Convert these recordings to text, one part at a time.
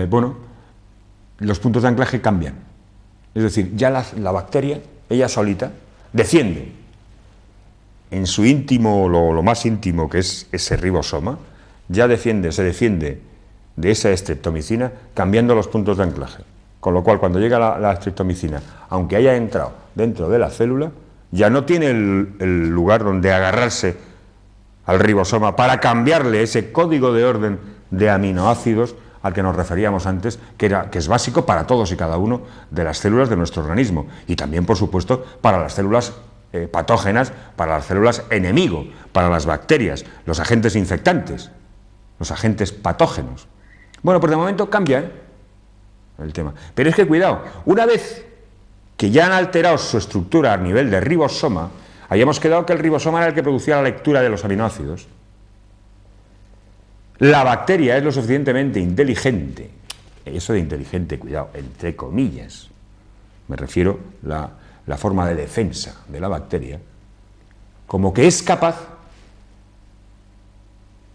bueno, los puntos de anclaje cambian. Es decir, ya la bacteria, ella solita, defiende en su íntimo, lo más íntimo que es ese ribosoma, ya se defiende de esa streptomicina cambiando los puntos de anclaje. Con lo cual, cuando llega la streptomicina, aunque haya entrado dentro de la célula, ya no tiene el lugar donde agarrarse al ribosoma para cambiarle ese código de orden de aminoácidos al que nos referíamos antes, que es básico para todos y cada uno de las células de nuestro organismo, y también, por supuesto, para las células patógenas, para las células enemigo, para las bacterias, los agentes infectantes, los agentes patógenos. Bueno, pues de momento cambia el tema. Pero es que cuidado, una vez que ya han alterado su estructura a nivel de ribosoma, habíamos quedado que el ribosoma era el que producía la lectura de los aminoácidos. La bacteria es lo suficientemente inteligente, eso de inteligente, cuidado, entre comillas, me refiero a la forma de defensa de la bacteria, como que es capaz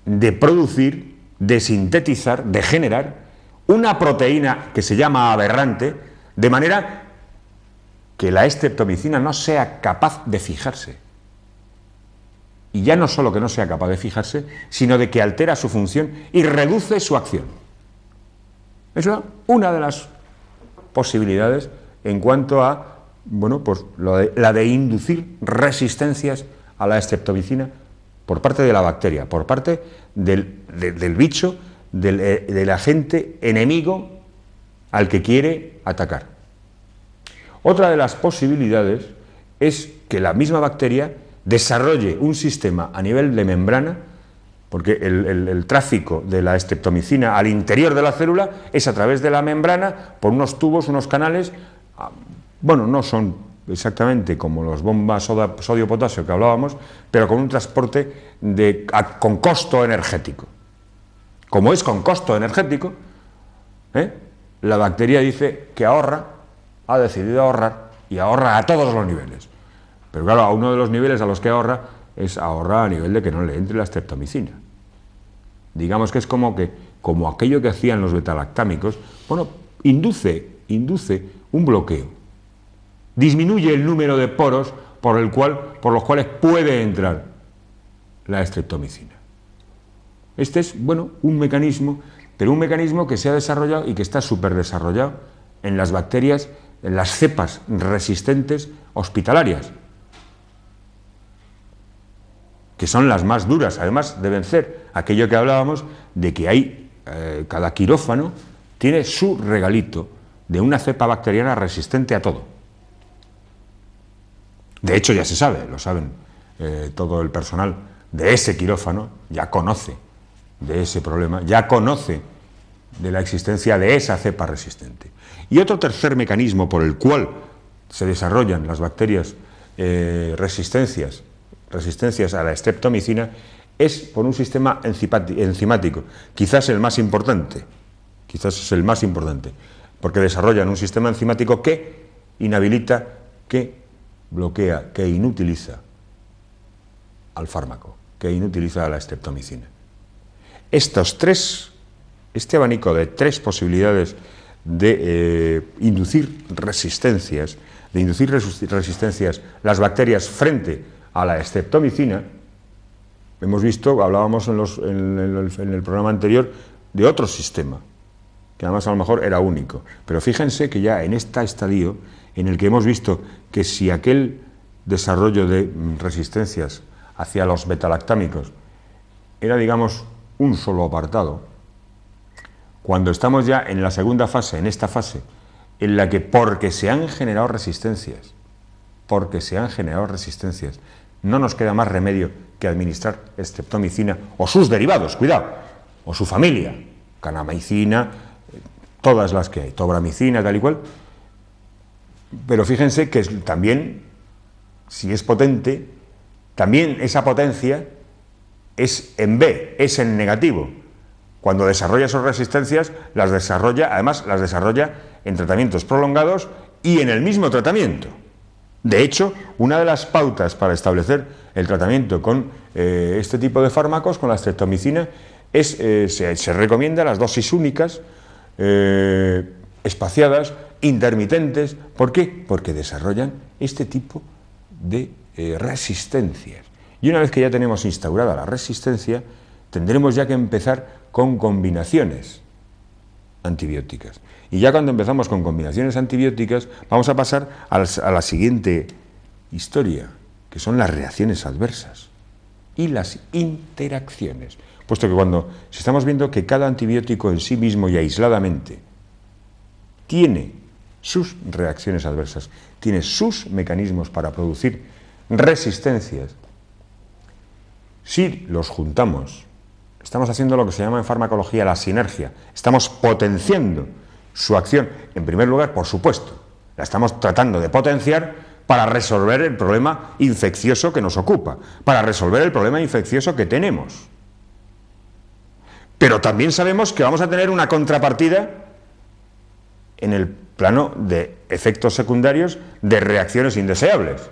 de producir, de sintetizar, de generar una proteína que se llama aberrante, de manera que la streptomicina no sea capaz de fijarse. Y ya no solo que no sea capaz de fijarse, sino de que altera su función y reduce su acción. Es una de las posibilidades en cuanto a, bueno, pues la de inducir resistencias a la streptomicina por parte de la bacteria, por parte del bicho, del agente enemigo al que quiere atacar. Otra de las posibilidades es que la misma bacteria desarrolle un sistema a nivel de membrana, porque el tráfico de la streptomicina al interior de la célula es a través de la membrana, por unos tubos, unos canales, bueno, no son exactamente como los bombas sodio-potasio que hablábamos, pero con un transporte con costo energético. Como es con costo energético, la bacteria dice que ahorra, ha decidido ahorrar, y ahorra a todos los niveles. Pero claro, a uno de los niveles a los que ahorra es ahorrar a nivel de que no le entre la streptomicina. Digamos que es como aquello que hacían los betalactámicos, bueno, induce un bloqueo. Disminuye el número de poros por los cuales puede entrar la streptomicina. Este es, bueno, un mecanismo, pero un mecanismo que se ha desarrollado y que está súper desarrollado en las bacterias, en las cepas resistentes hospitalarias, que son las más duras, además de vencer aquello que hablábamos de que hay, cada quirófano tiene su regalito de una cepa bacteriana resistente a todo. De hecho, ya se sabe, lo saben todo el personal de ese quirófano, ya conoce de ese problema, ya conoce de la existencia de esa cepa resistente. Y otro tercer mecanismo por el cual se desarrollan las bacterias resistencias a la streptomicina es por un sistema enzimático, quizás el más importante, porque desarrollan un sistema enzimático que inhabilita, que bloquea, que inutiliza al fármaco, que inutiliza a la streptomicina. Este abanico de tres posibilidades de inducir resistencias, las bacterias frente a la streptomicina, hemos visto, hablábamos en el programa anterior de otro sistema, que además a lo mejor era único, pero fíjense que ya en este estadio en el que hemos visto que si aquel desarrollo de resistencias hacia los betalactámicos era, digamos, un solo apartado, cuando estamos ya en la segunda fase, en esta fase, en la que porque se han generado resistencias, no nos queda más remedio que administrar streptomicina o sus derivados, cuidado, o su familia, kanamicina, todas las que hay, tobramicina, tal y cual. Pero fíjense que también, si es potente, también esa potencia es en B, es en negativo. Cuando desarrolla sus resistencias, las desarrolla en tratamientos prolongados y en el mismo tratamiento. De hecho, una de las pautas para establecer el tratamiento con este tipo de fármacos, con la streptomicina, se recomienda las dosis únicas espaciadas, intermitentes. ¿Por qué? Porque desarrollan este tipo de resistencias. Y una vez que ya tenemos instaurada la resistencia, tendremos ya que empezar con combinaciones antibióticas. Y ya cuando empezamos con combinaciones antibióticas, vamos a pasar a la siguiente historia, que son las reacciones adversas y las interacciones. Puesto que si estamos viendo que cada antibiótico en sí mismo y aisladamente tiene sus reacciones adversas, tiene sus mecanismos para producir resistencias, si los juntamos, estamos haciendo lo que se llama en farmacología la sinergia, estamos potenciando su acción. En primer lugar, por supuesto, la estamos tratando de potenciar para resolver el problema infeccioso que nos ocupa, para resolver el problema infeccioso que tenemos. Pero también sabemos que vamos a tener una contrapartida en el plano de efectos secundarios, de reacciones indeseables,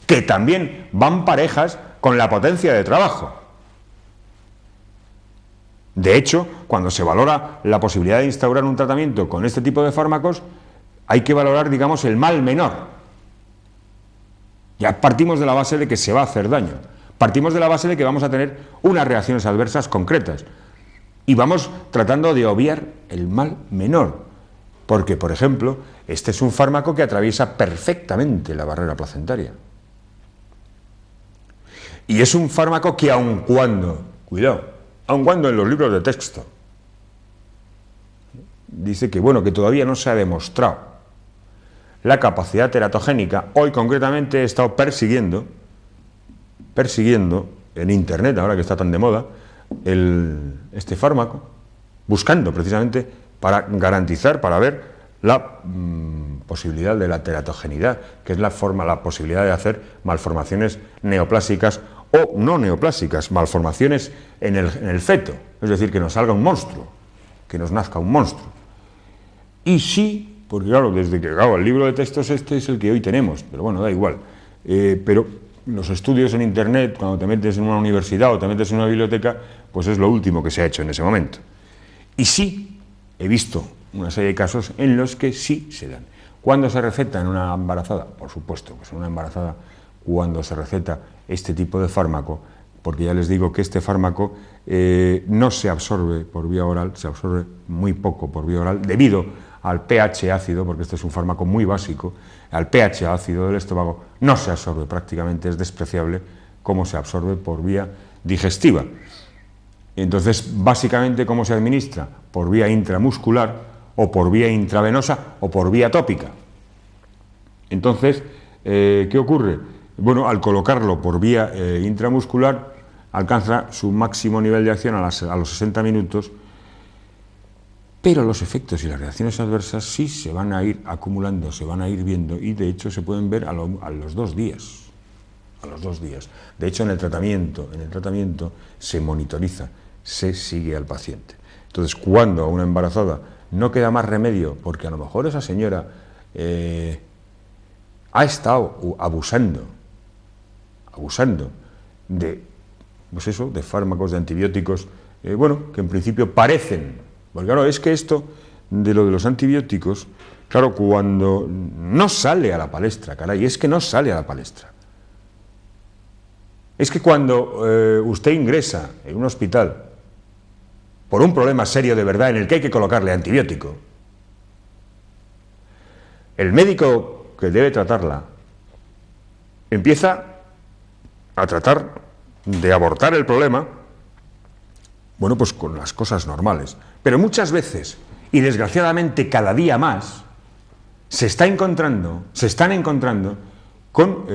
que también van parejas con la potencia de trabajo. De hecho, cuando se valora la posibilidad de instaurar un tratamiento con este tipo de fármacos, hay que valorar, digamos, el mal menor. Ya partimos de la base de que se va a hacer daño, partimos de la base de que vamos a tener unas reacciones adversas concretas y vamos tratando de obviar el mal menor, porque, por ejemplo, este es un fármaco que atraviesa perfectamente la barrera placentaria. Y es un fármaco que aun cuando en los libros de texto dice que, bueno, que todavía no se ha demostrado la capacidad teratogénica, hoy concretamente he estado persiguiendo en internet, ahora que está tan de moda, este fármaco, buscando precisamente para garantizar, para ver la posibilidad de la teratogenidad, que es la posibilidad de hacer malformaciones neoplásicas o no neoplásicas, malformaciones en el feto, es decir, que nos salga un monstruo, que nos nazca un monstruo. Y sí, porque claro, desde que el libro de textos este es el que hoy tenemos, pero bueno, da igual. Pero los estudios en internet, cuando te metes en una universidad o te metes en una biblioteca, pues es lo último que se ha hecho en ese momento. Y sí, he visto una serie de casos en los que sí se dan. ¿Cuándo se receta en una embarazada? Por supuesto, pues en una embarazada, cuando se receta este tipo de fármaco, porque ya les digo que este fármaco no se absorbe por vía oral, se absorbe muy poco por vía oral, debido al pH ácido, porque este es un fármaco muy básico, al pH ácido del estómago no se absorbe prácticamente, es despreciable cómo se absorbe por vía digestiva. Entonces, básicamente, ¿cómo se administra? Por vía intramuscular, o por vía intravenosa, o por vía tópica. Entonces, ¿qué ocurre? Bueno, al colocarlo por vía intramuscular, alcanza su máximo nivel de acción a los 60 minutos, pero los efectos y las reacciones adversas sí se van a ir acumulando, se van a ir viendo, y de hecho se pueden ver a los 2 días. A los 2 días. De hecho, en el tratamiento se monitoriza, se sigue al paciente. Entonces, cuando a una embarazada no queda más remedio, porque a lo mejor esa señora ha estado abusando de, pues eso, de fármacos, de antibióticos, bueno, que en principio parecen, porque claro, es que esto de lo de los antibióticos, claro, cuando no sale a la palestra, caray, es que no sale a la palestra. Es que cuando usted ingresa en un hospital por un problema serio de verdad en el que hay que colocarle antibiótico, el médico que debe tratarla empieza a tratar de abordar el problema, bueno, pues con las cosas normales. Pero muchas veces, y desgraciadamente cada día más, se están encontrando con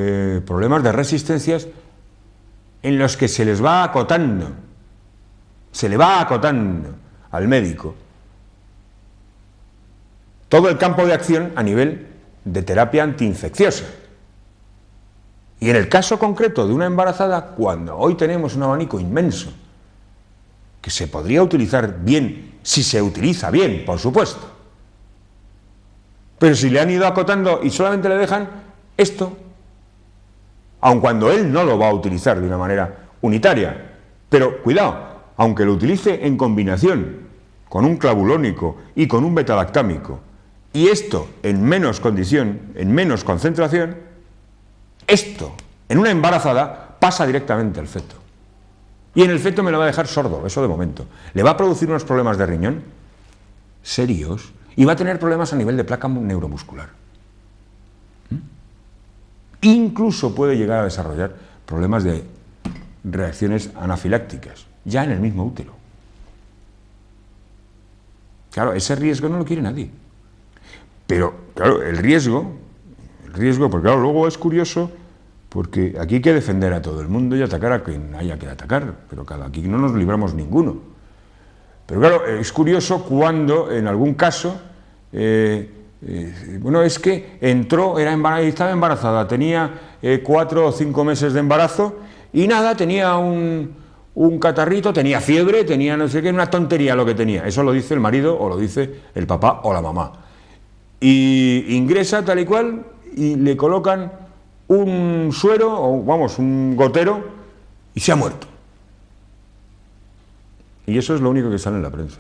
problemas de resistencias en los que se le va acotando al médico todo el campo de acción a nivel de terapia antiinfecciosa. Y en el caso concreto de una embarazada, cuando hoy tenemos un abanico inmenso, que se podría utilizar bien, si se utiliza bien, por supuesto, pero si le han ido acotando y solamente le dejan esto, aun cuando él no lo va a utilizar de una manera unitaria, pero cuidado, aunque lo utilice en combinación con un clavulónico y con un betalactámico, y esto en menos condición, en menos concentración, esto en una embarazada pasa directamente al feto. Y en el feto me lo va a dejar sordo, eso de momento. Le va a producir unos problemas de riñón serios y va a tener problemas a nivel de placa neuromuscular. Incluso puede llegar a desarrollar problemas de reacciones anafilácticas, ya en el mismo útero. Claro, ese riesgo no lo quiere nadie. Pero, claro, el riesgo, porque claro, luego es curioso, porque aquí hay que defender a todo el mundo y atacar a quien haya que atacar, pero claro, aquí no nos libramos ninguno. Pero claro, es curioso cuando, en algún caso, bueno, es que entró, estaba embarazada, tenía 4 o 5 meses de embarazo y nada, tenía un catarrito, tenía fiebre, tenía no sé qué, una tontería lo que tenía. Eso lo dice el marido o lo dice el papá o la mamá. Y ingresa tal y cual y le colocan un suero, o vamos, un gotero, y se ha muerto. Y eso es lo único que sale en la prensa.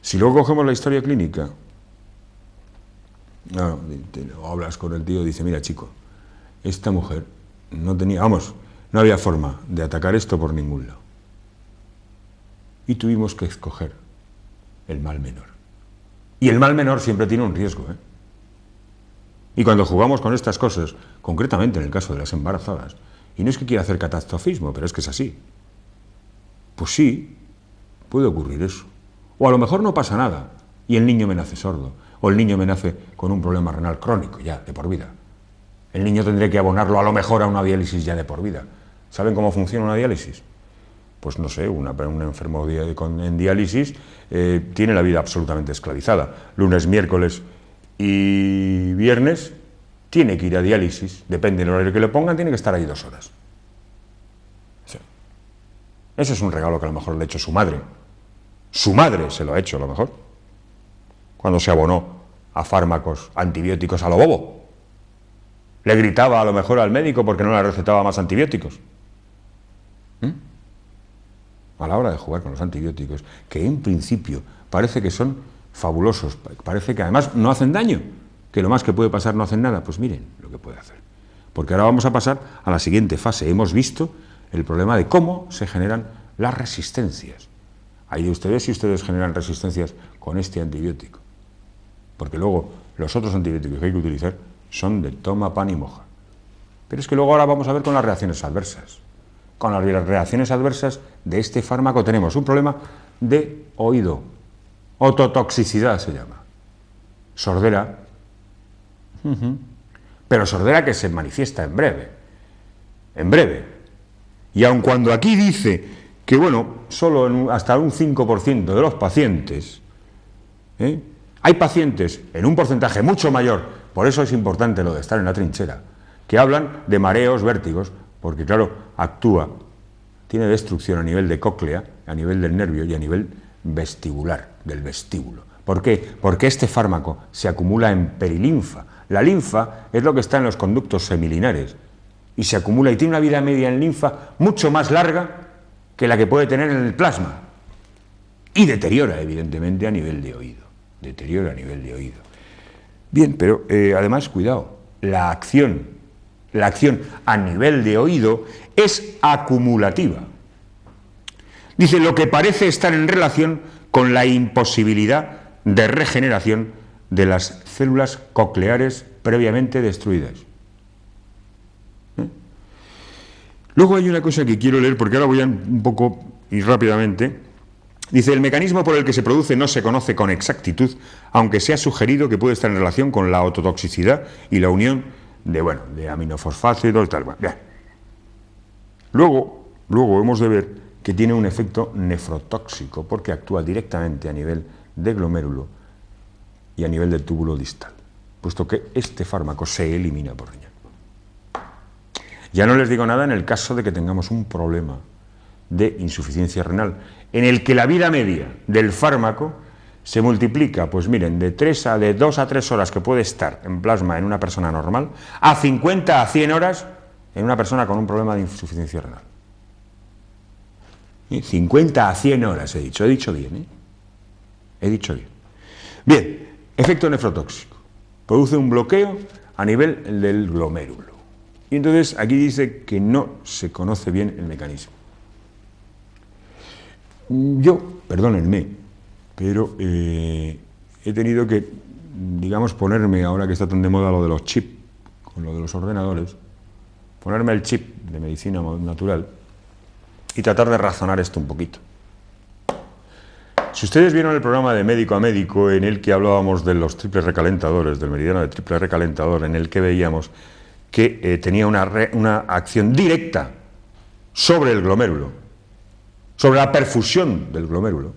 Si luego cogemos la historia clínica, no, hablas con el tío y dice, mira chico, esta mujer no tenía, vamos, no había forma de atacar esto por ningún lado. Y tuvimos que escoger el mal menor. Y el mal menor siempre tiene un riesgo, ¿eh? Y cuando jugamos con estas cosas, concretamente en el caso de las embarazadas, y no es que quiera hacer catastrofismo, pero es que es así, pues sí, puede ocurrir eso. O a lo mejor no pasa nada, y el niño me nace sordo, o el niño me nace con un problema renal crónico ya, de por vida. El niño tendré que abonarlo a lo mejor a una diálisis ya de por vida. ¿Saben cómo funciona una diálisis? Pues no sé, un enfermo en diálisis tiene la vida absolutamente esclavizada. Lunes, miércoles y viernes tiene que ir a diálisis, depende del horario que le pongan, tiene que estar ahí 2 horas. Sí. Ese es un regalo que a lo mejor le ha hecho su madre. Su madre se lo ha hecho a lo mejor, cuando se abonó a fármacos antibióticos a lo bobo. Le gritaba a lo mejor al médico porque no le recetaba más antibióticos. A la hora de jugar con los antibióticos, que en principio parece que son fabulosos, parece que además no hacen daño, que lo más que puede pasar no hacen nada, pues miren lo que puede hacer. Porque ahora vamos a pasar a la siguiente fase. Hemos visto el problema de cómo se generan las resistencias. Ahí ustedes, si ustedes generan resistencias con este antibiótico, porque luego los otros antibióticos que hay que utilizar son de toma pan y moja. Pero es que luego ahora vamos a ver con las reacciones adversas. Con las reacciones adversas de este fármaco tenemos un problema de oído, ototoxicidad se llama, sordera, pero sordera que se manifiesta en breve. Y aun cuando aquí dice que, bueno, solo hasta un 5% de los pacientes, hay pacientes en un porcentaje mucho mayor, por eso es importante lo de estar en la trinchera, que hablan de mareos, vértigos, porque claro, actúa, tiene destrucción a nivel de cóclea, a nivel del nervio y a nivel vestibular, del vestíbulo. ¿Por qué? Porque este fármaco se acumula en perilinfa. La linfa es lo que está en los conductos semilinares y se acumula y tiene una vida media en linfa mucho más larga que la que puede tener en el plasma. Y deteriora, evidentemente, a nivel de oído. Deteriora a nivel de oído. Bien, pero además, cuidado, la acción a nivel de oído es acumulativa. Dice, lo que parece estar en relación con la imposibilidad de regeneración de las células cocleares previamente destruidas. Luego hay una cosa que quiero leer, porque ahora voy a un poco y rápidamente. Dice, el mecanismo por el que se produce no se conoce con exactitud, aunque se ha sugerido que puede estar en relación con la ototoxicidad y la unión de aminofosfácidos, tal. Bien. Luego hemos de ver que tiene un efecto nefrotóxico, porque actúa directamente a nivel de glomérulo y a nivel del túbulo distal, puesto que este fármaco se elimina por riñón. Ya no les digo nada en el caso de que tengamos un problema de insuficiencia renal, en el que la vida media del fármaco se multiplica, pues miren, de 2 a 3 horas que puede estar en plasma en una persona normal, a 50 a 100 horas en una persona con un problema de insuficiencia renal. 50 a 100 horas he dicho bien, ¿eh? He dicho bien. Bien, efecto nefrotóxico. Produce un bloqueo a nivel del glomérulo. Y entonces aquí dice que no se conoce bien el mecanismo. Yo, perdónenme, pero he tenido que, digamos, ponerme, ahora que está tan de moda lo de los chips, con lo de los ordenadores, ponerme el chip de medicina natural y tratar de razonar esto un poquito. Si ustedes vieron el programa de Médico a Médico, en el que hablábamos de los triples recalentadores, del meridiano de triple recalentador, en el que veíamos que tenía una acción directa sobre el glomérulo, sobre la perfusión del glomérulo,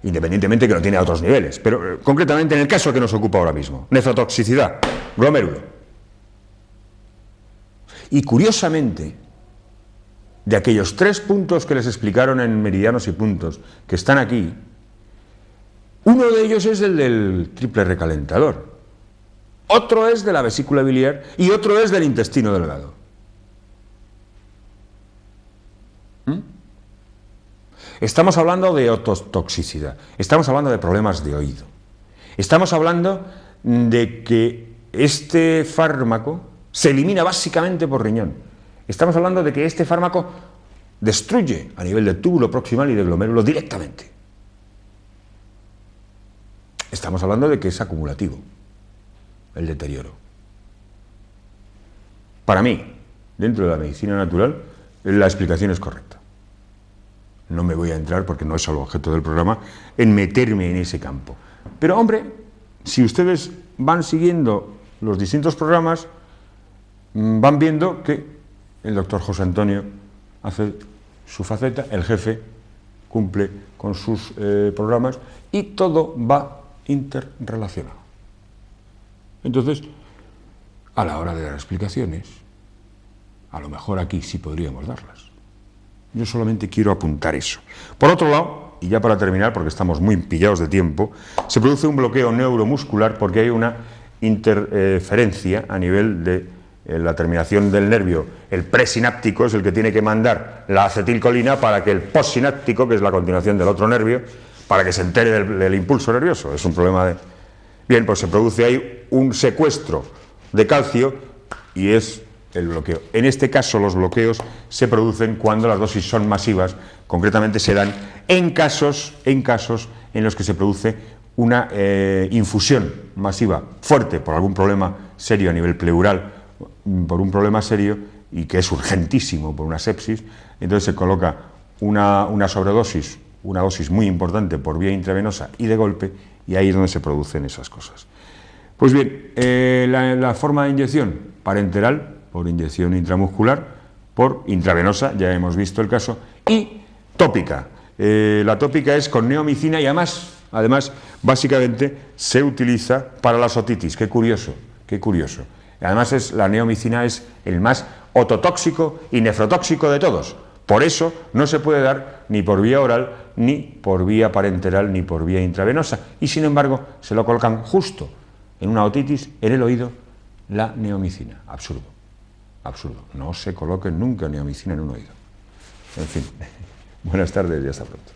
independientemente que no tiene a otros niveles, pero concretamente en el caso que nos ocupa ahora mismo, nefrotoxicidad, glomérulo. Y curiosamente, de aquellos 3 puntos que les explicaron en meridianos y puntos que están aquí, uno de ellos es el del triple recalentador, otro es de la vesícula biliar y otro es del intestino delgado. Estamos hablando de ototoxicidad, estamos hablando de problemas de oído, estamos hablando de que este fármaco se elimina básicamente por riñón, estamos hablando de que este fármaco destruye a nivel del túbulo proximal y del glomérulo directamente. Estamos hablando de que es acumulativo el deterioro. Para mí, dentro de la medicina natural, la explicación es correcta. No me voy a entrar, porque no es el objeto del programa, en meterme en ese campo. Pero, hombre, si ustedes van siguiendo los distintos programas, van viendo que el doctor José Antonio hace su faceta, el jefe cumple con sus programas y todo va interrelacionado. Entonces, a la hora de dar explicaciones, a lo mejor aquí sí podríamos darlas. Yo solamente quiero apuntar eso. Por otro lado, y ya para terminar, porque estamos muy pillados de tiempo, se produce un bloqueo neuromuscular porque hay una interferencia a nivel de la terminación del nervio. El presináptico es el que tiene que mandar la acetilcolina para que el postsináptico, que es la continuación del otro nervio, para que se entere del impulso nervioso. Es un problema de... Bien, pues se produce ahí un secuestro de calcio y es el bloqueo. En este caso, los bloqueos se producen cuando las dosis son masivas, concretamente se dan en casos en los que se produce una infusión masiva fuerte por algún problema serio a nivel pleural, por un problema serio y que es urgentísimo por una sepsis. Entonces se coloca una sobredosis, una dosis muy importante por vía intravenosa y de golpe, y ahí es donde se producen esas cosas. Pues bien, la forma de inyección parenteral, por inyección intramuscular, por intravenosa, ya hemos visto el caso, y tópica. La tópica es con neomicina y además, básicamente se utiliza para la otitis. Qué curioso, qué curioso. Además, la neomicina es el más ototóxico y nefrotóxico de todos. Por eso no se puede dar ni por vía oral, ni por vía parenteral, ni por vía intravenosa. Y sin embargo, se lo colocan justo en una otitis, en el oído, la neomicina. Absurdo, absurdo. No se coloquen nunca neomicina en un oído. En fin, buenas tardes y hasta pronto.